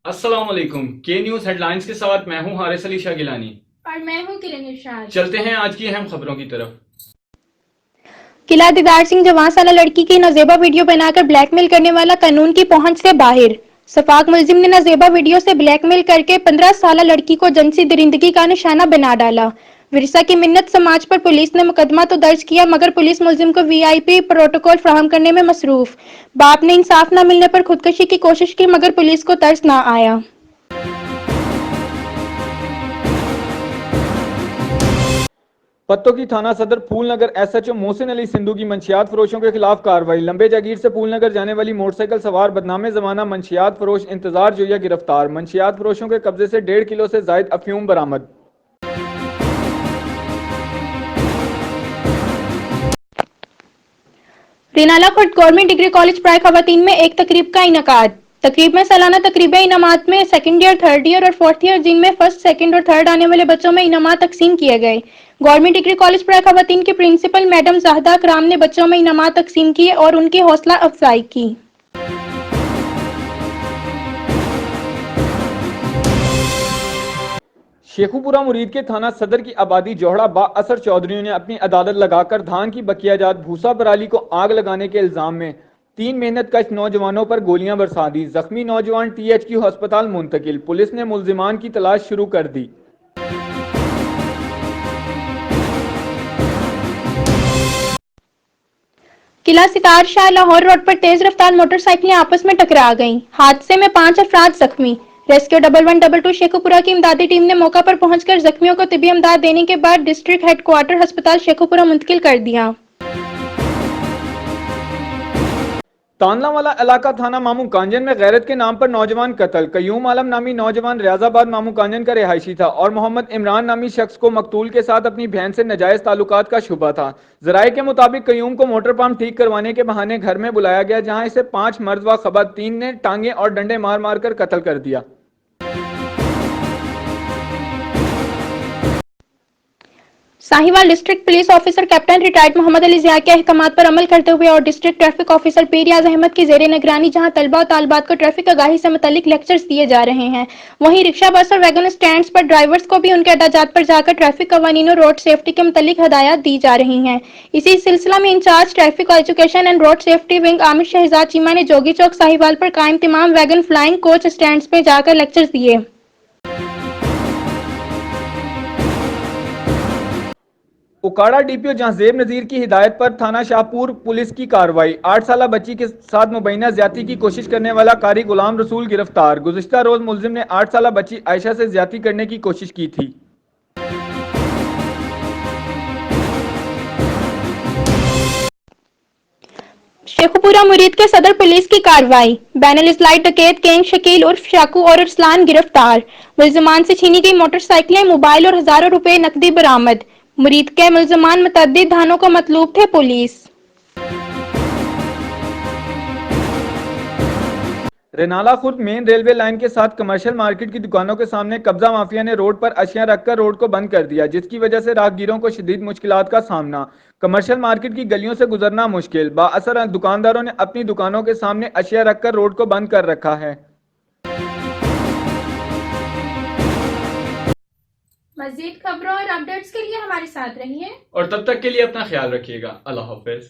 अस्सलाम वालेकुम। के न्यूज हेडलाइंस के साथ मैं हूं हारिस अली शाह गिलानी और मैं हूं किरण इरशाद। चलते हैं आज की अहम खबरों की तरफ। किला दीदार सिंह जवां साला लड़की की नजेबा वीडियो बनाकर ब्लैकमेल करने वाला कानून की पहुंच से बाहर। सफाक मुलजिम ने नजेबा वीडियो से ब्लैकमेल करके 15 साला लड़की को जिनसी दरिंदगी का निशाना बना डाला। विरसा की मिन्नत समाज पर पुलिस ने मुकदमा तो दर्ज किया, मगर पुलिस मुलजिम को वीआईपी प्रोटोकॉल फराहम करने में मसरूफ। बाप ने इंसाफ न मिलने पर खुदकुशी की कोशिश की, मगर पुलिस को तरस न आया। पत्तों की थाना सदर फूलनगर एसएचओ मोहसिन अली सिंधु की मंशियात फरोशों के खिलाफ कार्रवाई। लंबे जागीर से फूलनगर जाने वाली मोटरसाइकिल सवार बदनामे जमाना मंशियात फरोश इंतजार जोया गिरफ्तार। मंशियात फरोशों के कब्जे से 1.5 किलो से जायद अफ्यूम बरामद। Renala Khurd government degree college प्राय खवातीन में एक तकरीब का इनकाद। तकरीब में सालाना तकरीब इनामात में सेकंड ईयर, थर्ड ईयर और फोर्थ ईयर, जिनमें फर्स्ट, सेकंड और थर्ड आने वाले बच्चों में इनामात तकसीम किए गए। गवर्नमेंट डिग्री कॉलेज प्राय खवातीन की प्रिंसिपल मैडम जाहदा अकराम ने बच्चों में इनामात तकसीम किए और उनकी हौसला अफजाई की। शेखुपुरा मुरीद के थाना सदर की आबादी जोहड़ा बा असर चौधरी ने अपनी अदालत लगाकर धान की बकियाजात भूसा पराली को आग लगाने के इल्जाम में 3 मेहनतकश नौजवानों पर गोलियां बरसा दी। जख्मी नौजवान टीएचक्यू अस्पताल मुंतकिल। पुलिस ने मुल्जिमान की तलाश शुरू कर दी। किला सितार शाह लाहौर रोड पर तेज रफ्तार मोटरसाइकिलें आपस में टकरा गईं। हादसे में 5 अफराद जख्मी। रेस्क्यू 1112 शेखुपुरा की इमदादी टीम ने मौका पर पहुंचकर जख्मियों को तिबी इमदाद देने के बाद डिस्ट्रिक्ट हेडक्वार्टर अस्पताल शेखुपुरा मुंतकिल कर दिया। तानलावाला इलाका थाना मामू कांजन में गैरत के नाम पर नौजवान कत्ल। कयूम आलम नामी नौजवान रियाजाबाद मामू कांजन का रिहायशी था और मोहम्मद इमरान नामी शख्स को मकतूल के साथ अपनी बहन से नाजायज ताल्लुकात का शुबा था। जराये के मुताबिक कयूम को मोटर पंप ठीक करवाने के बहाने घर में बुलाया गया, जहां इसे 5 मर्द व खवातीन ने टांगे और डंडे मार मार कर कत्ल कर दिया। Sahiwal district police officer captain retired Mohammad Ali Zia के अहकामात पर अमल करते हुए और डिस्ट्रिक्ट ट्रैफिक ऑफिसर पीरियाज अहमद की जेर निगरानी जहां तलबा और तालिबात को ट्रैफिक आगाही से मुतल्लिक लेक्चर्स दिए जा रहे हैं, वहीं रिक्शा, बस और वैगन स्टैंड्स पर ड्राइवर्स को भी उनके अड्डाजात पर जाकर ट्रैफिक कवानीन और रोड सेफ्टी के मुतल्लिक हदायत दी जा रही हैं। इसी सिलसिला में incharge traffic education and road safety wing Aamir Shahzad Cheema ने जोगी चौक साहिवाल पर कायम तमाम वैगन फ्लाइंग कोच स्टैंड्स में जाकर लेक्चर्स दिए। उकाड़ा डीपीओ जहांजेब नजीर की हिदायत पर थाना शाहपुर पुलिस की कार्रवाई। 8 साला बच्ची के साथ मुबैना ज्यादती की कोशिश करने वाला कारी गुलाम रसूल गिरफ्तार। गुज़िश्ता रोज मुलजिम ने 8 साला बच्ची आयशा से ज्यादती करने की कोशिश की थी। शेखुपुरा मुरीद के सदर पुलिस की कार्रवाई। बैनल इस्लाही डकैत गैंग शकील उर्फ शाकू और अरसलान गिरफ्तार। मुलजमान से छीनी गई मोटरसाइकिलें, मोबाइल और हजारों रुपए नकदी बरामद। मुरीद के मुलजमान मुतअद्दिद थानों को मतलूब थे police. Renala Khurd main railway line के साथ कमर्शियल मार्केट की दुकानों के सामने कब्जा माफिया ने रोड पर अशिया रखकर रोड को बंद कर दिया, जिसकी वजह से राहगीरों को शदीद मुश्किलात का सामना। कमर्शियल मार्केट की गलियों से गुजरना मुश्किल। बाअसर दुकानदारों ने अपनी दुकानों के सामने अशिया रखकर रोड को बंद कर रखा है। मज़ीद खबरों और अपडेट्स के लिए हमारे साथ रहिए और तब तक के लिए अपना ख्याल रखिएगा। अल्लाह हाफिज।